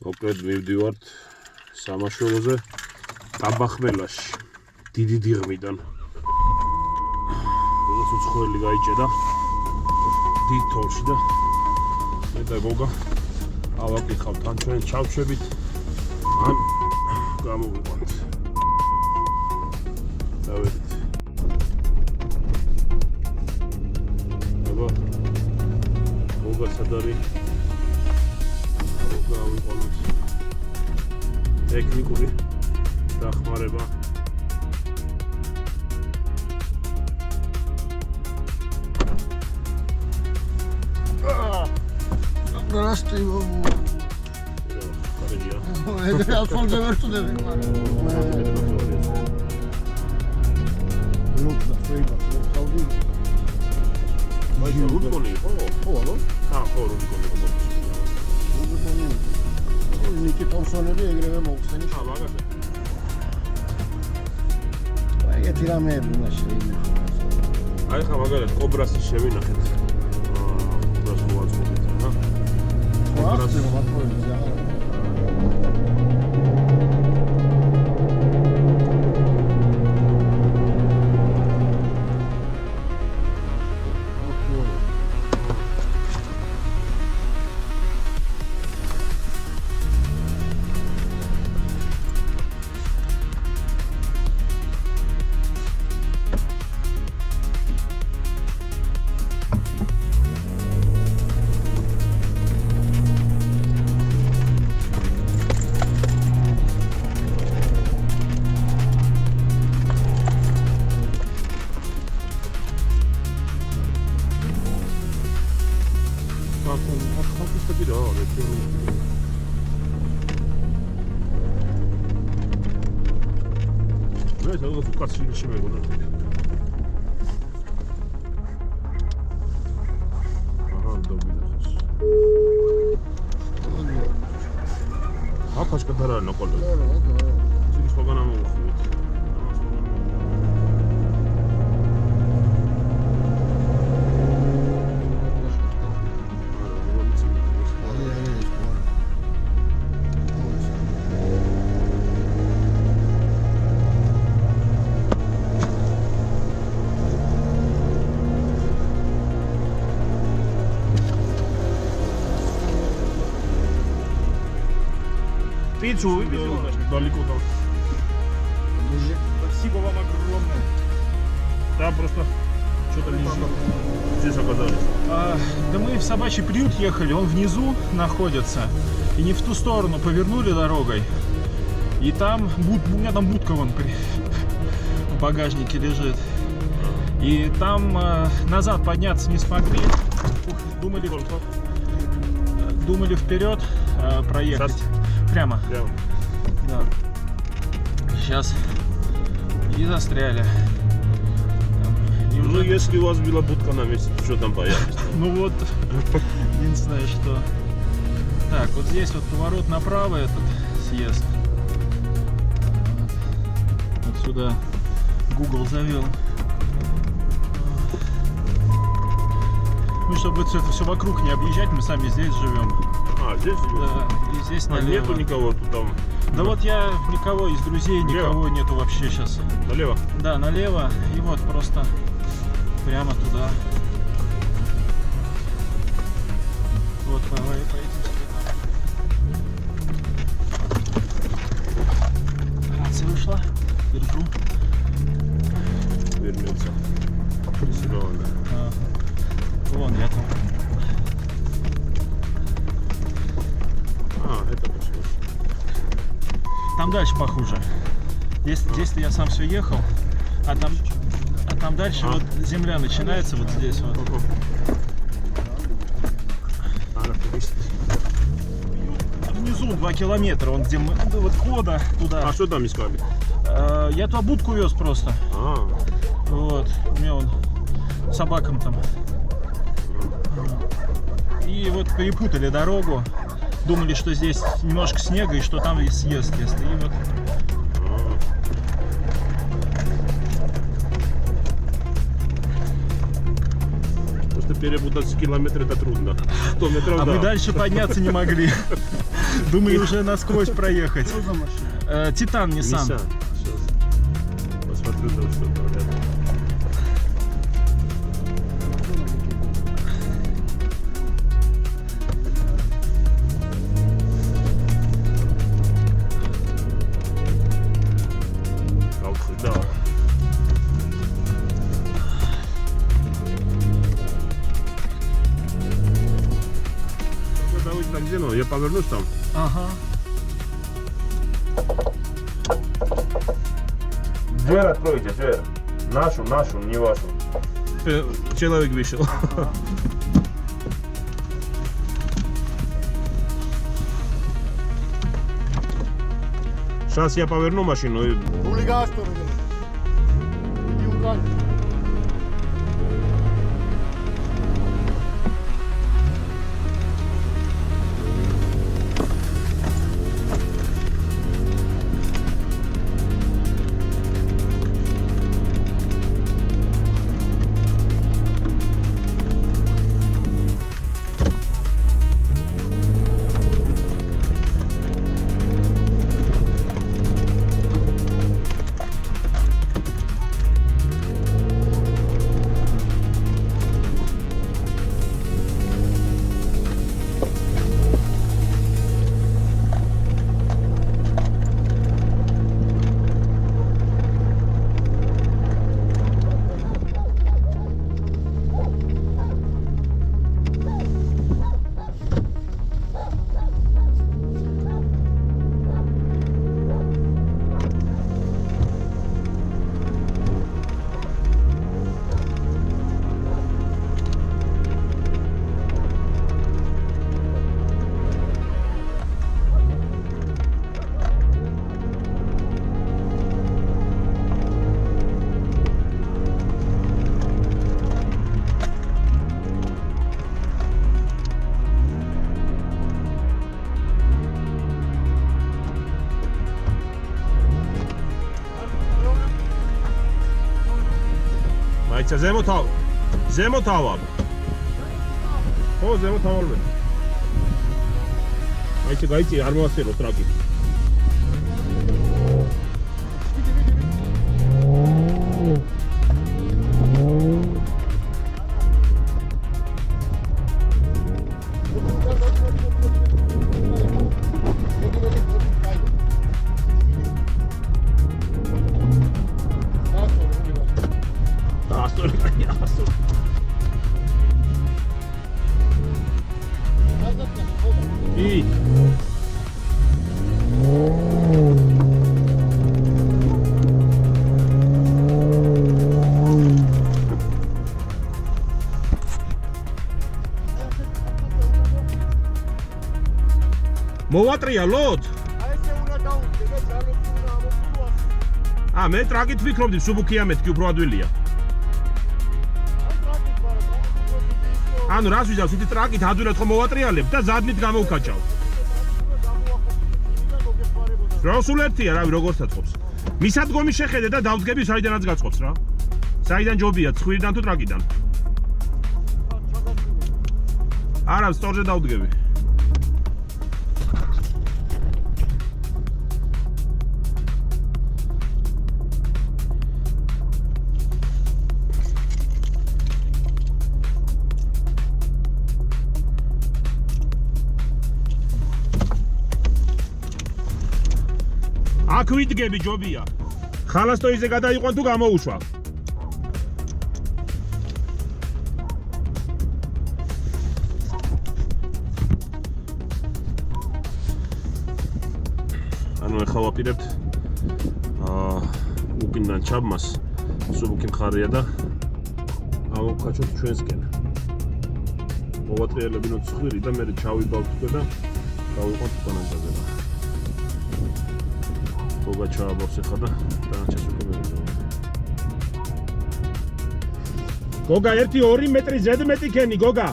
მოკლედ მივდივართ სამაშველოზე ტაბახმელაში დიდი დიღმიდან. როგორც უცხოელი გაიჭედა დიდ თოლში და მე და გოგა ავაკითხავთ ან ჩვენ ჩავშვებით ან გამოვიყვანთ. დავედით. აბა გოგა სად არის? გავიყვანოთ. ტექნიკური დახმარება. Здравствуй, бабу. Здравствуй. Это алфонсо вертудеви. Ну, да, фейба, халди. Майже рулкони, ხო, алло? ხო, რულკონი. ნიკი თომსონები ეგრევე მოხსენი. მაგაზე. ეგეთი რამეები უნდა შეინახო. აი ხა მაგალითად კობრასი შევინახეთ. კობრას მოვაწყობთ, რა? კობრას მოვაწყობთ, რა. Пиццу вывезем далеко там. Спасибо вам огромное. Там просто что-то лежит. Здесь оказались. Да мы в собачий приют ехали, он внизу находится. И не в ту сторону повернули дорогой. И там, у меня там будка вон в багажнике лежит. И там назад подняться не смогли. Думали вперед проехать. Прямо. Да. Сейчас и застряли. И Ну, уже... если у вас была будка на месте, что там боялись? Ну вот, единственное, что... Так, вот здесь вот поворот направо этот съезд. Вот сюда Google завел. Ну, чтобы это все вокруг не объезжать, мы сами здесь живем. А, здесь живете? Да, и здесь налево. Нету никого тут там? Да вот я никого из друзей, никого нету вообще сейчас. Налево? Да, налево. И вот просто прямо туда. Вот, поедем сюда. Рация ушла. Держу. Вернется. Прессировано. Вон я там. Это почему? Там дальше похуже. Здесь-то я сам все ехал, а там дальше вот земля начинается вот здесь вот. Внизу 2 километра, он где мы, вот хода туда. А что там искали? Я туда будку вез просто. Вот, у меня он собакам там. И вот перепутали дорогу. Думали, что здесь немножко снега и что там и съезд, если и вот. перепутать километры это трудно. 100 метров, А да. мы дальше подняться не могли. Думали уже насквозь проехать. Что за машина? Титан, Nissan. Сейчас. Посмотрю, там что-то рядом. Да. Давайте там где, ну, я повернусь там. Ага. Дверь откройте, дверь. Нашу, не вашу. Человек вышел. Сейчас я поверну машину и... Рули газ что ли? Иди уган. Maitse, zemo taval. O, zemo taval. Maitse, gaitsi, არ მოასწირო ტრაკი. И მოვატრია ლოდ. აი ესე უნდა დაუდგე და ძალებს უნდა ამოწიოს. მე ტრაკით ვფიქრობდი, სუბუქია მეთქი უფრო ადვილია. ანუ რას ვიზავს, ითი ტრაკით ადვილად ხომ მოვატრიალებ და ზადნით გამოვკაჭავ. როსულ ერთია, რავი, როგორ საწყობს. მისადგომი შეხედე და დავდგები საიდანაც გაწყობს რა. საიდან ჯობია, ცხვირიდან თუ ტრაკიდან? არა, სწორზე დავდგები. აქ ვიდგები ჯობია. ხალასტოიზე გადაიყვან თუ გამოუშვა. ანუ ახლა ვაპირებთ უკინდან ჩაბმას სუბუქი მხარეა და ავοκაჩოთ ჩვენსკენ. მოვატრიალებინოთ ცხვირი და მე ჩავიბავთ უკვე და გავიყვანთ პანანძაზე. გოგა ჩააბავს ახლა და დანარჩენს უკვე მერე. გოგა 1-2 მეტრი ზედმეტი ქენი გოგა.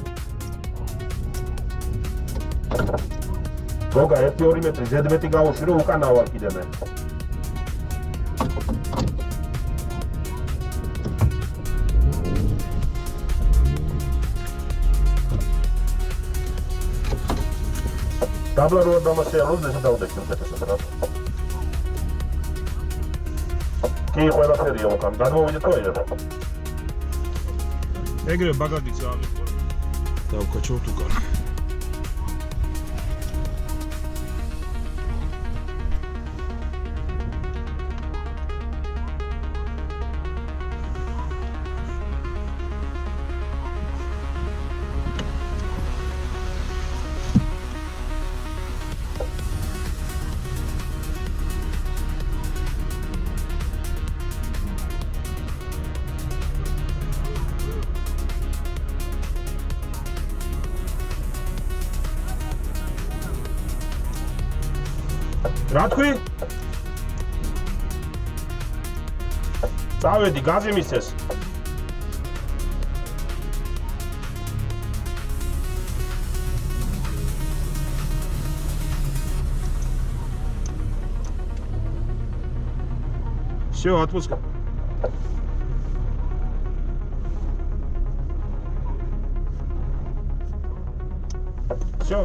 გოგა 1-2 მეტრი ზედმეტი გავუშვი რომ უკანა ვარ კიდე მე. დაბლა რო არ დამასიაროს ესე დავდექი უკეთესად რა. კი ყველაფერია უკან გადმოვიდეთ ყველა. ეგრე ბაგადიც ავიღო. დავკაჩავთ უკან. რა თქვი? წავედი, გაზი მისცეს. Всё, отпускай. Всё.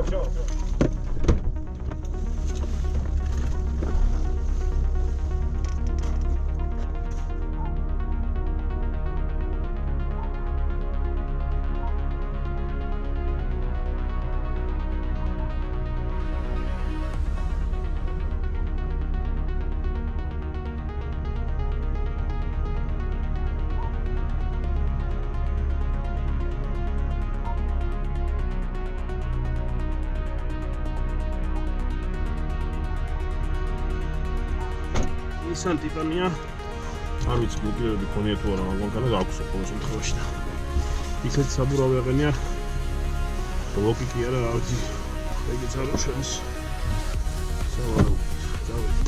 Nissan Titania. არ ვიცი ბლოკირები ქონია თუ არა, მაგრამ აქვს ყოველ შემთხვევაში და ისეთ საბურავი აღენია. ბლოკი კი არა, რა ვიცი. ეგეც არ შენის. სავარაუდოდ. დავით.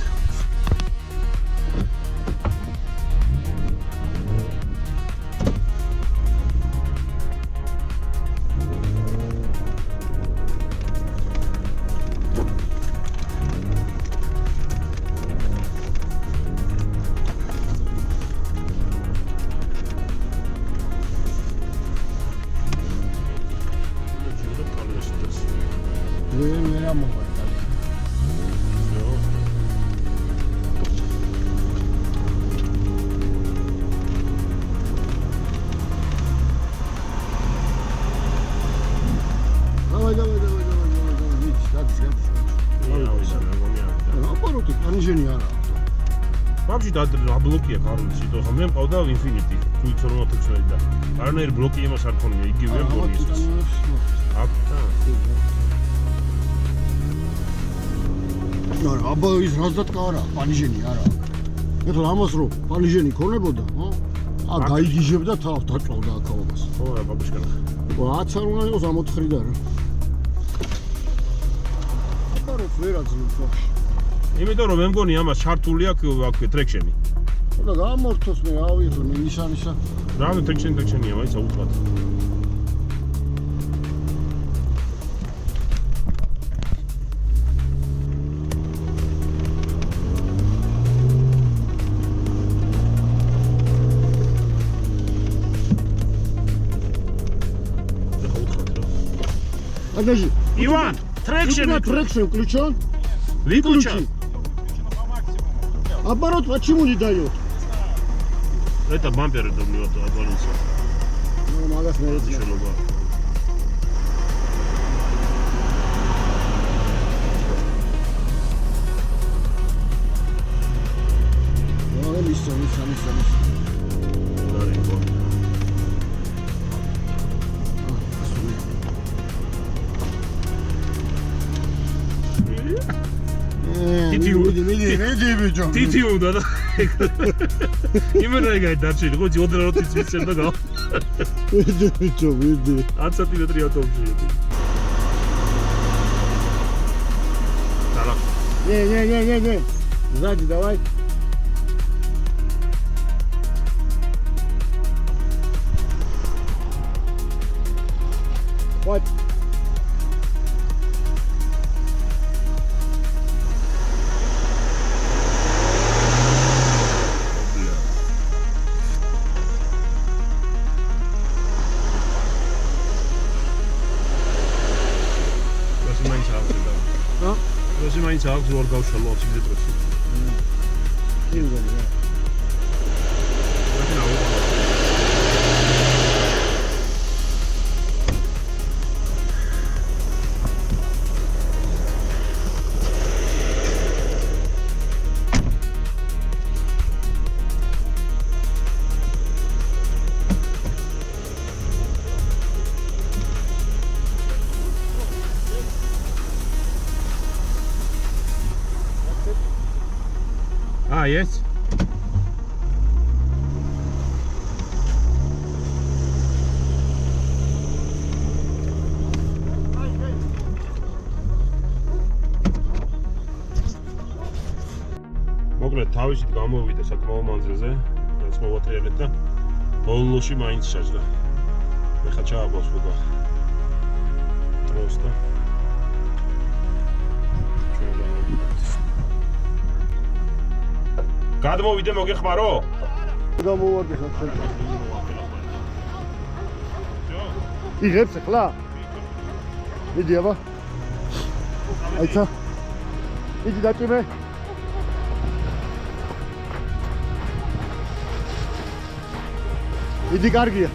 ბლოკია კარულში, თორე მე მყავდა Infinity, თუ იცი რომ მოთხოვე და არანაირი ბლოკი იმას არ ქონია, იგივეა მგონი ეს. აკა. ნუ აბა ის რაზდატკა არა, პანიჟენი არა. ეხლა ამას რო პანიჟენი ქონებოდა, ხო? გაიგიჟებდა თავს დაწვავდა აქაობას. ხო, რა ბაბუშკა. რაც არ უნდა იყოს ამ 4-დან რა. აბა რო ვერაძლევ ბავშვი. იმიტომ რომ მე მგონი ამას ჩართული აქვს ტრექშენი. და გამორთოს მე ავიღე მე ნიშანისა. რა მე ტრექშენია, მაინც აუწყად. Подожди. Иван, трекшн включен? Выключен. Оборот почему не дает? Это бампер у него отвалился. Ну, магаз на это. Еще луга. Ну, лиса. Даренько. Тити უნდა და იმენა ეგაი დარჩილი ხო 4 წლის შემდეგ და ვიდი 10 სანტიმეტრი ავტობუსი იყო. Дала. Не. Сзади давай. Вот. დროსი მაინც აქვს ვარ გავშალო აციდე დროსი. კი მგონი რა. მაშინ აუყო. Ah, yes. მოკლედ თავისით გამოვიდა საკმაო მანძილზე, რაც მოვატრიალეთ და ბოლოში მაინც ჩაჯდა. ეხლა ჩააბავს უკვე დროს და გადმოვიდე მოგეხმარო? გამოვარდი ხელ. იღებს ახლა? მიდი აბა. აიცა. მიდი დაჭიმე. მიდი კარგია.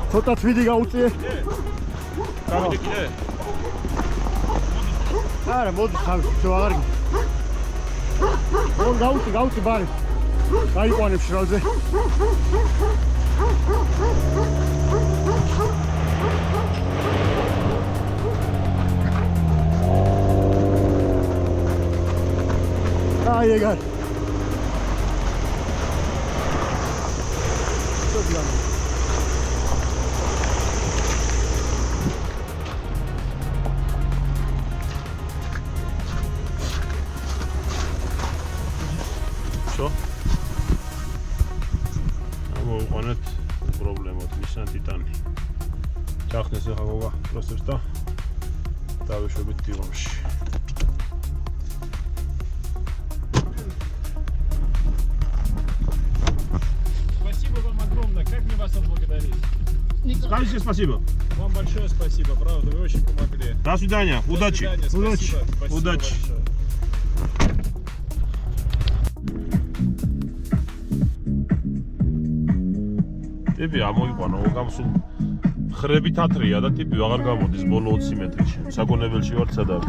ცოტა თვიდი გაუწიე. გამიდე კიდე? არა, მოდი ხარ, შო აღარ გი. გაუწი ბარი. გაიყვანებ შრალზე. აი ეგარ. Čo? Ამოვიყვანეთ პრობლემოთ Nissan Titan. ჩახნეს ახლა გოგა პროცესს და დავეშვებით დილომში. Спасибо вам огромное. Как мне вас отблагодарить? Скажите спасибо. Вам большое спасибо, правда, вы очень помогли. До свидания. Удачи. До свидания. Удачи. Спасибо. Спасибо Удачи. большое. ტიპი ამოიყვანა, გამოსულ ხრებით ათრია და ტიპი აღარ გამოდის ბოლო 20 მეტრში. საგონებელში ვარ სადავ.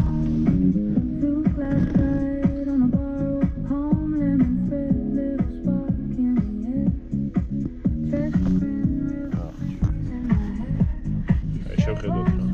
აი შევხედოთ რა.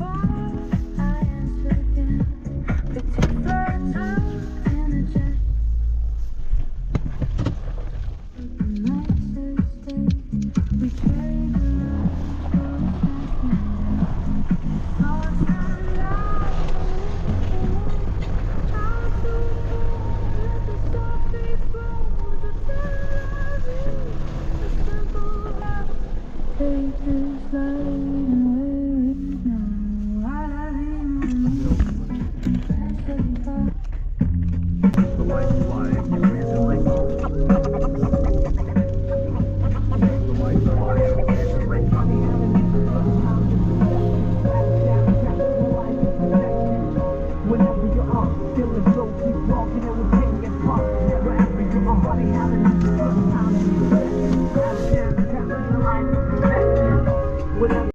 Feeling so keep walking and we'll take it apart. Never ever give my body having